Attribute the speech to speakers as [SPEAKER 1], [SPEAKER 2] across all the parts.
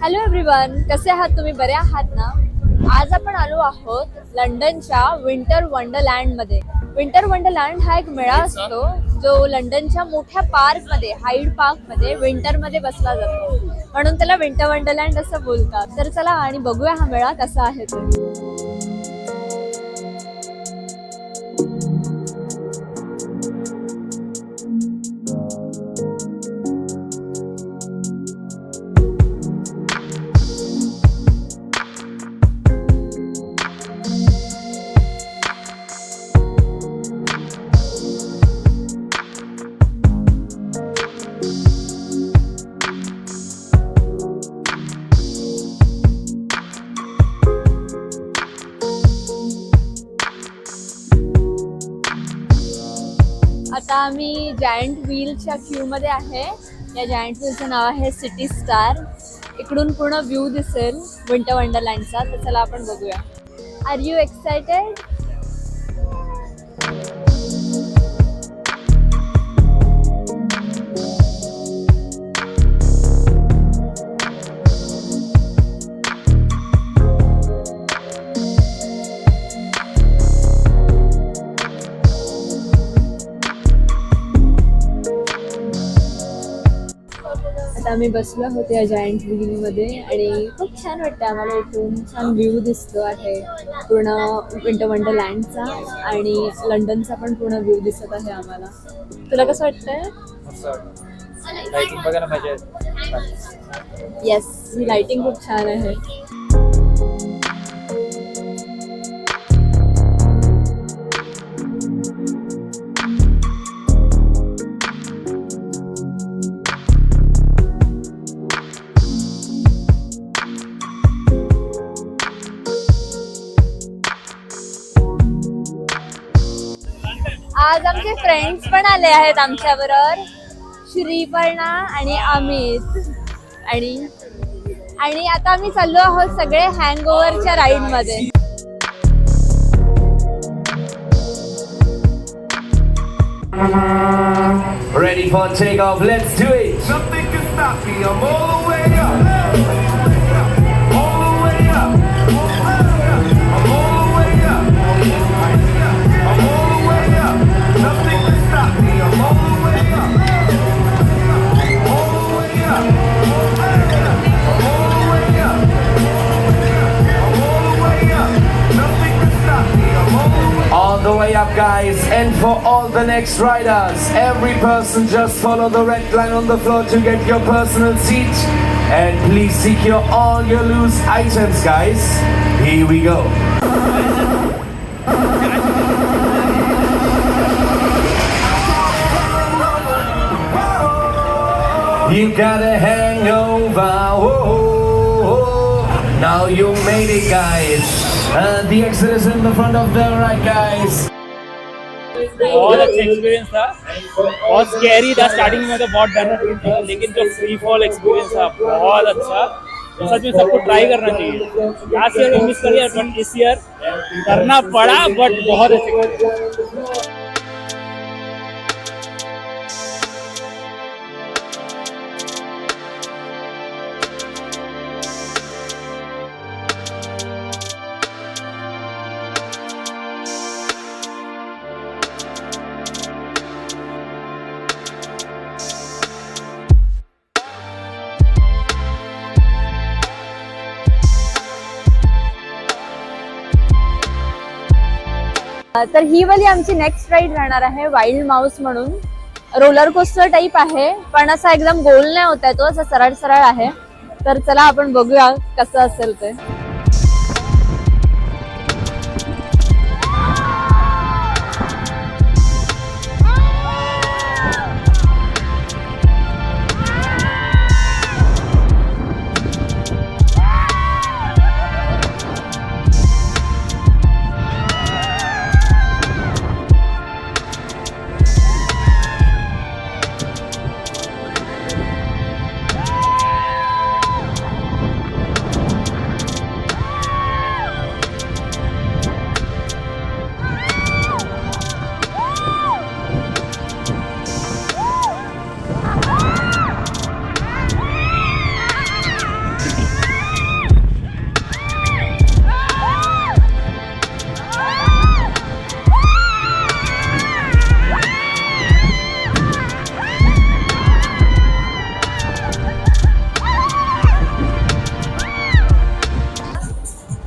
[SPEAKER 1] Hello everyone, कसे आहात तुम्ही? बरे आहात ना? आज आपण आलो आहोत लंडनच्या विंटर वंडरलँडमध्ये. विंटर वंडरलँड हा एक मेळा असतो जो लंडनच्या मोठ्या पार्कमध्ये, हाईड पार्कमध्ये विंटरमध्ये बसला जातो, म्हणून त्याला विंटर वंडरलँड असं बोलतात. तर चला आणि बघूया हा मेळा कसा आहे ते. आता आम्ही जायंट व्हीलच्या क्यू मध्ये आहे. या जायंट व्हीलचं नाव आहे सिटी स्टार. इकडून पूर्ण व्ह्यू दिसेल विंटर वंडरलँडचा. तर चला आपण बघूया. Are you excited? आता आम्ही बसलो आहोत या जायंट व्हीलमध्ये आणि खूप छान वाटतं आम्हाला. इथून छान व्ह्यू दिसतो आहे पूर्ण विंटर वंडरलँडचा आणि लंडनचा पण पूर्ण व्ह्यू दिसत आहे आम्हाला. तुला कसं वाटतंय?
[SPEAKER 2] लाइटिंग बघायला मजा येते.
[SPEAKER 1] येस, ही लाइटिंग खूप छान आहे. आज आमचे फ्रेंड्स पण आले आहेत आमच्याबरोबर, श्रीपर्णा आणि अमित. आणि आता आम्ही चाललो आहोत सगळे हँगओव्हरच्या राईड मध्ये.
[SPEAKER 3] Ready for takeoff, let's do it. Nothing can stop me, I'm all the way up. All the way up. I'm all the way up. I'm all the way up. Nothing can stop me, I'm all the way up. All the way up. I'm all the way up. I'm all the way up. Nothing can stop me, I'm all the way up. All the way up, guys. And for all the next riders, every person just follow the red line on the floor to get your personal seat. And please secure all your loose items, guys. Here we go. You got a hangover, whoa. Now you made it, guys. The exit is in the front of the right, guys.
[SPEAKER 2] बहुत अच्छा experience था. बहुत scary था starting में, तो बहुत डर रही थी, लेकिन जो फ्री फॉल एक्सपीरियंस था बहुत अच्छा. सच में सबको ट्राई करना चाहिए. लास्ट ईयर मिस कर दिया, बट इस ईयर करना पड़ा, बट बहुत अच्छा.
[SPEAKER 1] तर ही वाली आमची नेक्स्ट राईड राहणार आहे वाईल्ड माऊस म्हणून. रोलर कोस्टर टाईप आहे, पण असा एकदम गोल नाही होत आहे तो, असा सरळ सरळ आहे. तर चला आपण बघूया कसं असेल ते.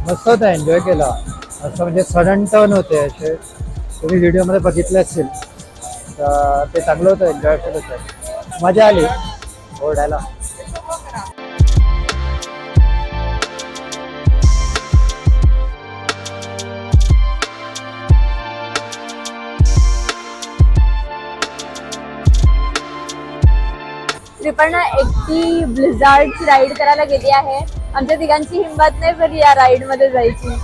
[SPEAKER 4] मस्त होता, एन्जॉय केला. असं म्हणजे सडन टर्न होते असे, तुम्ही व्हिडिओमध्ये बघितले असतील तर ते चांगलं होतं, एन्जॉयफुल होतं, मजा आली ओढायला.
[SPEAKER 1] श्रीपर्णा एकटी ब्लिझार्डची राईड करायला गेली आहे. आमच्या तिघांची हिंमत नाही झाली या राईड मध्ये जायची.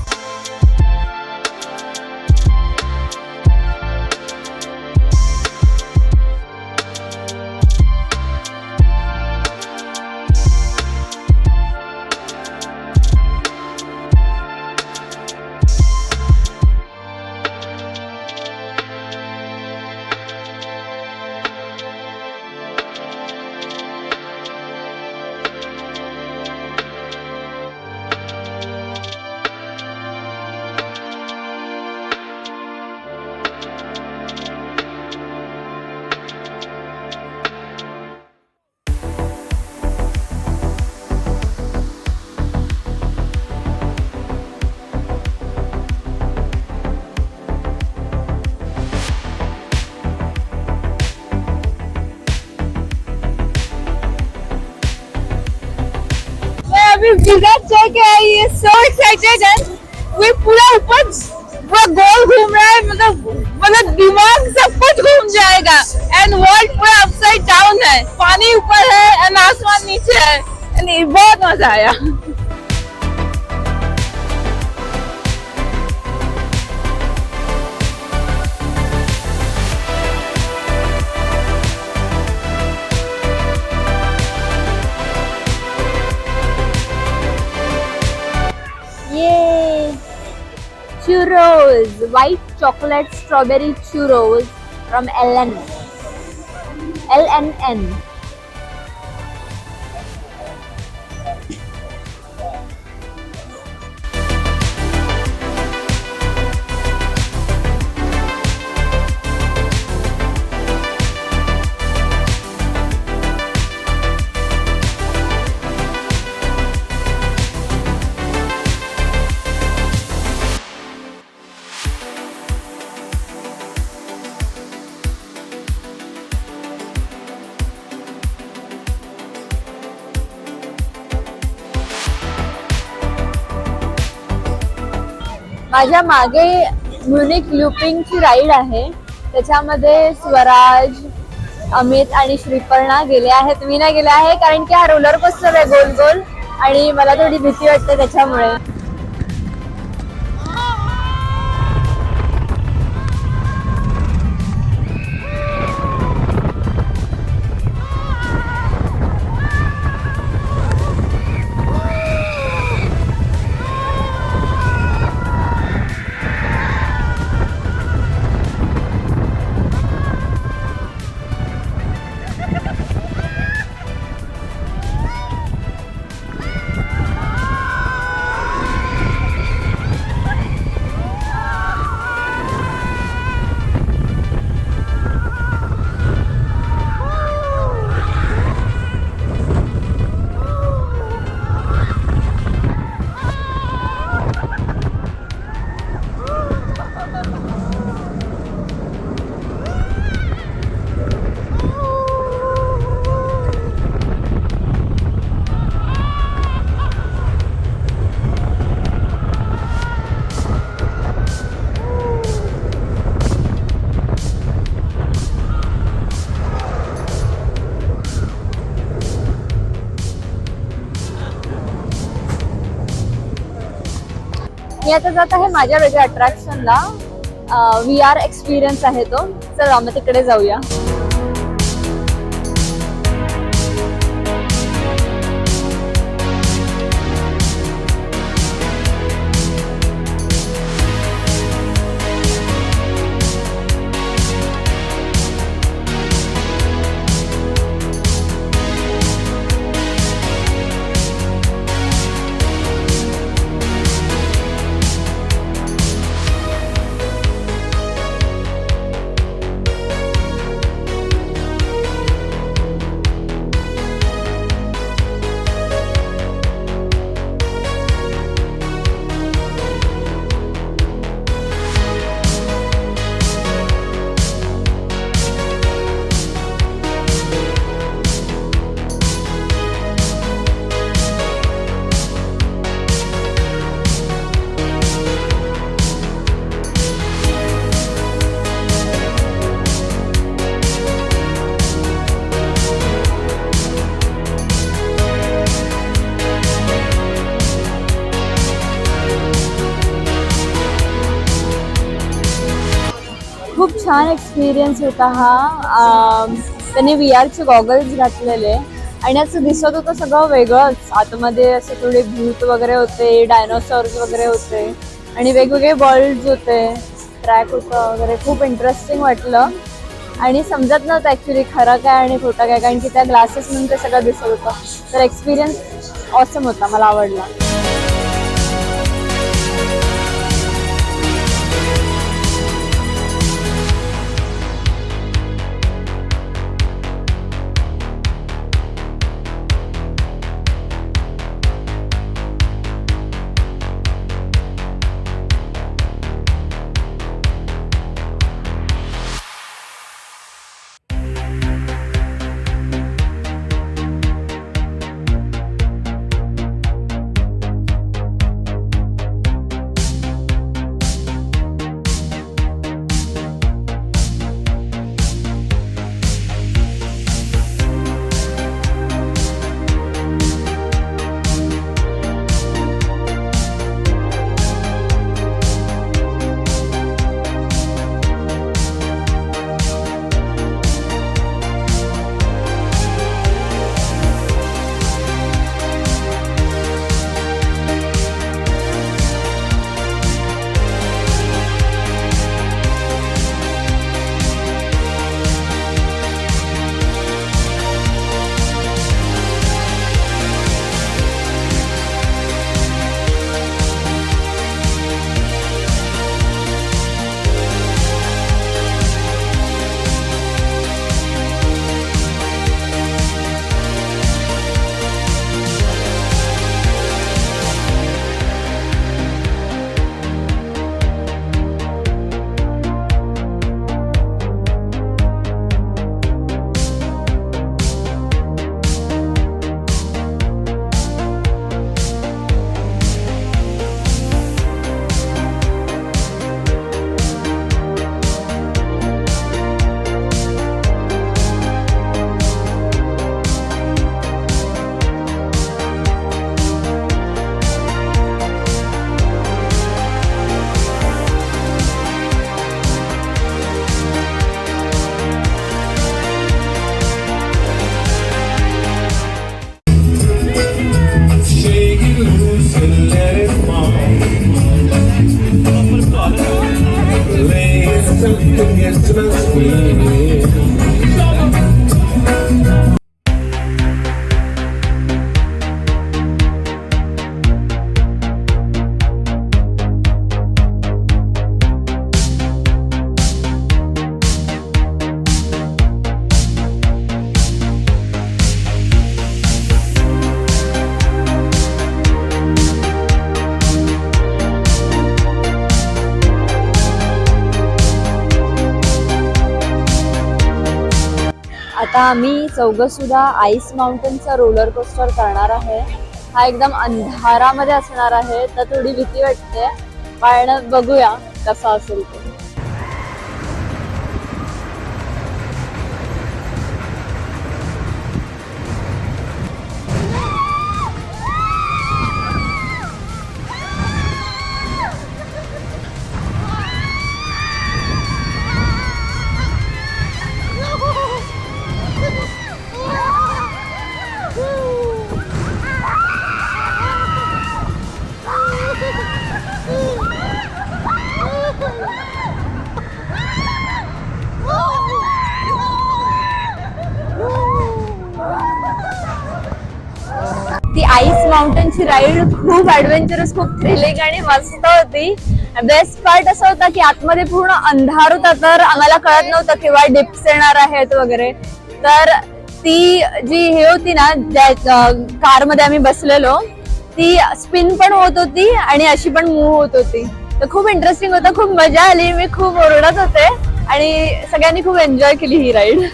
[SPEAKER 5] अभी विराट चेक है, ये सो एक्साइटेड है. वो पूरा ऊपर पूरा गोल घूम रहा है, मतलब दिमाग सब कुछ घूम जाएगा. एंड वर्ल्ड पूरा अपसाइड डाउन है, पानी ऊपर है एंड आसमान नीचे है. एंड बहुत मजा आया.
[SPEAKER 1] ये churros, white chocolate strawberry churros from LNN. माझ्या मागे म्युनिक लूपिंगची राईड आहे. त्याच्यामध्ये स्वराज, अमित आणि श्रीपर्णा गेले आहेत. मी नाही गेले आहे कारण की हा रोलर कोस्टर आहे गोल गोल आणि मला थोडी भीती वाटते त्याच्यामुळे. मी आता जात आहे माझ्या वेगळ्या अट्रॅक्शनला. VR एक्सपिरियन्स आहे तो. चला मग तिकडे जाऊया. छान एक्सपिरियन्स होता हा. त्यांनी VR चे गॉगल्स घातलेले आणि असं दिसत होतं सगळं वेगळंच. आतमध्ये असे थोडे भूत वगैरे होते, डायनोसॉर्स वगैरे होते आणि वेगवेगळे वर्ल्ड्स होते, ट्रॅक होतं वगैरे. खूप इंटरेस्टिंग वाटलं आणि समजत नव्हतं ॲक्च्युली खरं काय आणि खोटं काय, कारण की त्या ग्लासेस म्हणून ते सगळं दिसत होतं. तर एक्सपिरियन्स ऑसम होता, मला आवडला. आता आम्ही चौघंसुद्धा आईस माउंटेनचा रोलर कोस्टर करणार आहे. हा एकदम अंधारामध्ये असणार आहे, तर थोडी भीती वाटते, पण बघूया कसा असेल ते. ती आईस माउंटेनची राईड खूप ऍडव्हेंचरस, खूप थ्रिलिंग आणि मस्त होती. बेस्ट पार्ट असं होता की आतमध्ये पूर्ण अंधार होता, तर आम्हाला कळत नव्हतं केव्हा डिप्स येणार आहेत वगैरे. तर ती जी हे होती ना, ज्या कारमध्ये आम्ही बसलेलो, ती स्पिन पण होत होती आणि अशी पण मूव्ह होत होती. तर खूप इंटरेस्टिंग होतं, खूप मजा आली. मी खूप ओरडत होते आणि सगळ्यांनी खूप एन्जॉय केली ही राईड.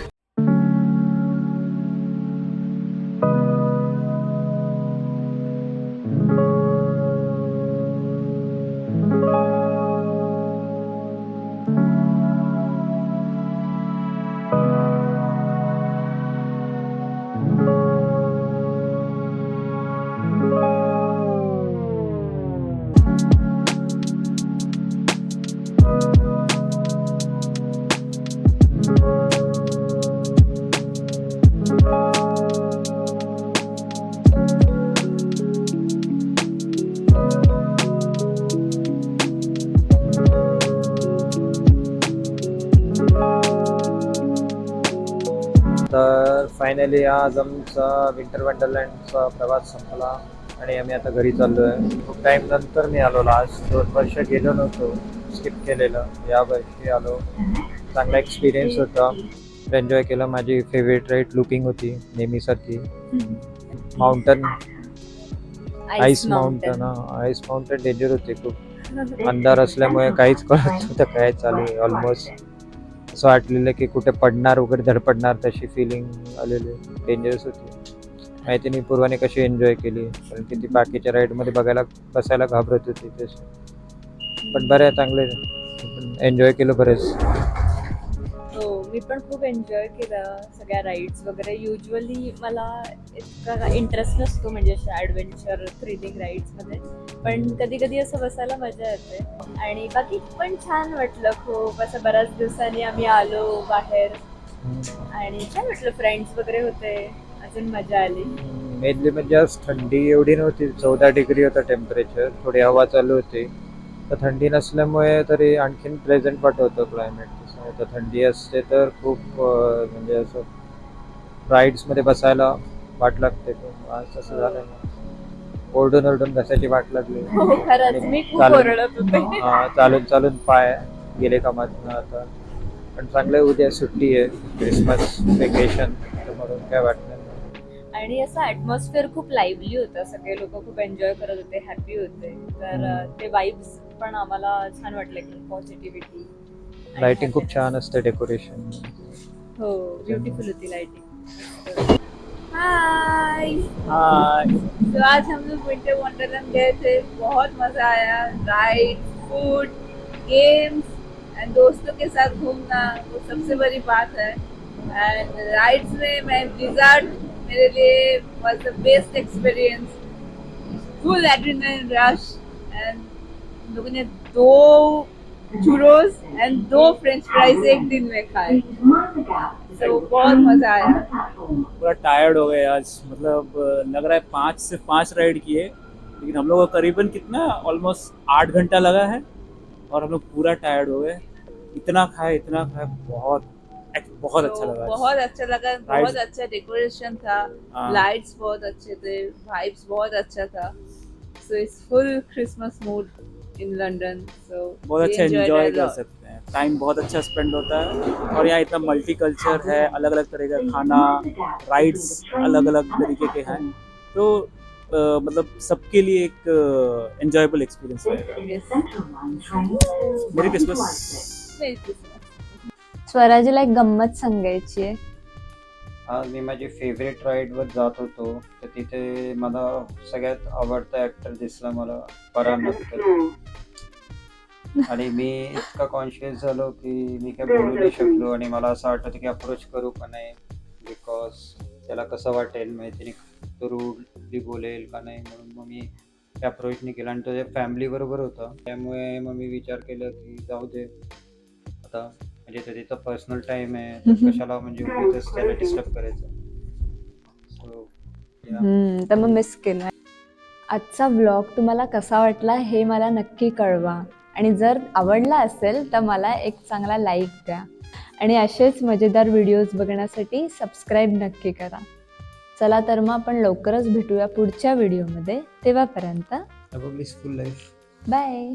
[SPEAKER 4] फायनली आज आमचा विंटर वंडरलँडचा प्रवास संपला आणि आम्ही आता घरी चाललो आहे. खूप टाईम नंतर मी आलो. लास्ट 2 वर्ष गेलो नव्हतो, स्किप केलेलं. या वर्षी आलो. चांगला एक्सपिरियन्स होता. एन्जॉय केलं. माझी फेवरेट राईड लुपिंग होती नेहमीसारखी. Mountain ice mountain ice mountain danger होते खूप. अंधार असल्यामुळे काहीच कळत नव्हतं काय चालू आहे. ऑलमोस्ट असं वाटलेलं की कुठे पडणार वगैरे, धडपडणार, तशी फिलिंग आलेली. डेंजरस होती. माहिती नाही पूर्वाने कशी एन्जॉय केली, कारण की ती बाकीच्या राईडमध्ये बसायला घाबरत होती तशी. पण बरं आहे, चांगले एन्जॉय केलं बरेच.
[SPEAKER 1] हो, मी पण खूप एन्जॉय केलं सगळ्या राईड्स वगैरे. युजली मला इतका इंटरेस्ट नसतो म्हणजे अशा ॲडव्हेंचर थ्रिलिंग राईड्समध्ये, पण कधी कधी असं बसायला मजा येते. आणि बाकी पण छान वाटलं खूप. असं बऱ्याच दिवसांनी आम्ही आलो बाहेर आणि छान वाटलं. फ्रेंड्स वगैरे होते, अजून मजा आली.
[SPEAKER 4] मेनली म्हणजे आज थंडी एवढी नव्हती. 14 डिग्री होतं टेम्परेचर. थोडी हवा चालू होती, तर थंडी नसल्यामुळे तरी आणखीन प्लेझंट वाटत क्लायमेट. तर थंडी असते तर खूप म्हणजे असं राईड्समध्ये बसायला वाट लागते. आज तसं झालं ना, ओरडून घसायची वाट लागली.
[SPEAKER 1] हो, खरंच मी खूप
[SPEAKER 4] चालेल.
[SPEAKER 1] ओरडत होते.
[SPEAKER 4] चालून पाय गेले कामातनं आता. पण चांगलं, उद्या सुट्टी आहे, क्रिसमस वेकेशन, म्हणून काय वाटणार.
[SPEAKER 1] आणि असं ऍटमॉस्फिअर खूप लाईव्हली होतं. सगळे लोक खूप एन्जॉय करत होते, हॅपी होते. तर ते वाईब्स पण आम्हाला छान वाटले की पॉझिटिव्हिटी.
[SPEAKER 4] लाइटिंग खूप छान असते, डेकोरेशन.
[SPEAKER 1] हो, ब्युटिफुल होती लाइटिंग. हाय, तो आज हम लोग विंटर वंडरलैंड गए थे. बहुत मजा आया. राइड, फूड, गेम्स एंड दोस्तों के साथ घूमना वो सबसे बड़ी बात है. एंड राइड्स में मैं ब्लिज़ार्ड मेरे लिए was the best experience. Full adrenaline rush. And हम लोगों ने 2 चूरोस एंड 2 फ्रेंच फ्राइज एक दिन में खाए. तो बहुत मजा आया.
[SPEAKER 2] पूरा टायर्ड हो गए आज. मतलब लग रहा है 5 से 5 राइड किए, लेकिन हम लोग को करीबन कितना ऑलमोस्ट 8 घंटा लगा है और हम लोग पूरा टायर्ड हो गए. इतना खाए बहुत अच्छा लगा.
[SPEAKER 5] बहुत अच्छा लगा. बहुत अच्छा डेकोरेशन था.
[SPEAKER 2] हाँ.
[SPEAKER 5] लाइट्स बहुत अच्छे थे. वाइब्स बहुत अच्छा था. So it's full Christmas mood in London. So
[SPEAKER 2] बहुत अच्छा एंजॉय कर सकते हैं. टाइम बहुत अच्छा स्पेंड होता है. और यहाँ इतना मल्टी कल्चर है, अलग अलग तरह का खाना, राइड्स अलग अलग तरीके के हैं. तो मतलब सबके लिए एक एंजॉयबल एक्सपीरियंस रहेगा. मेरी क्रिसमस.
[SPEAKER 1] स्वराजीला एक गंमत सांगायची आहे.
[SPEAKER 4] आज मी माझी फेवरेट राईडवर जात होतो, तर तिथे मला सगळ्यात आवडता ॲक्टर दिसला मला, फरहान अख्तर. आणि मी इतका कॉन्शियस झालो की मी काय बोलू नाही शकलो. आणि मला असं वाटतं की अप्रोच करू का नाही, बिकॉज त्याला कसं वाटेल माहिती नाही, तो रूडली बोलेल का नाही. म्हणून मग मी अप्रोच नाही केला. आणि तो फॅमिली बरोबर होता, त्यामुळे मग मी विचार केला की जाऊ दे आता, म्हणजे त्याचा पर्सनल टाइम आहे, तर कशाला म्हणजे उगीचच त्याला डिस्टर्ब करायचं. सो
[SPEAKER 1] तर मग मिस केलं. आजचा व्लॉग तुम्हाला कसा वाटला हे मला नक्की कळवा. आणि जर आवडला असेल तर मला एक चांगला लाईक द्या. आणि असेच मजेदार व्हिडिओज बघण्यासाठी सबस्क्राईब नक्की करा. चला तर मग आपण लवकरच भेटूया पुढच्या व्हिडिओमध्ये. तेव्हापर्यंत
[SPEAKER 4] फुल लाईफ.
[SPEAKER 1] बाय.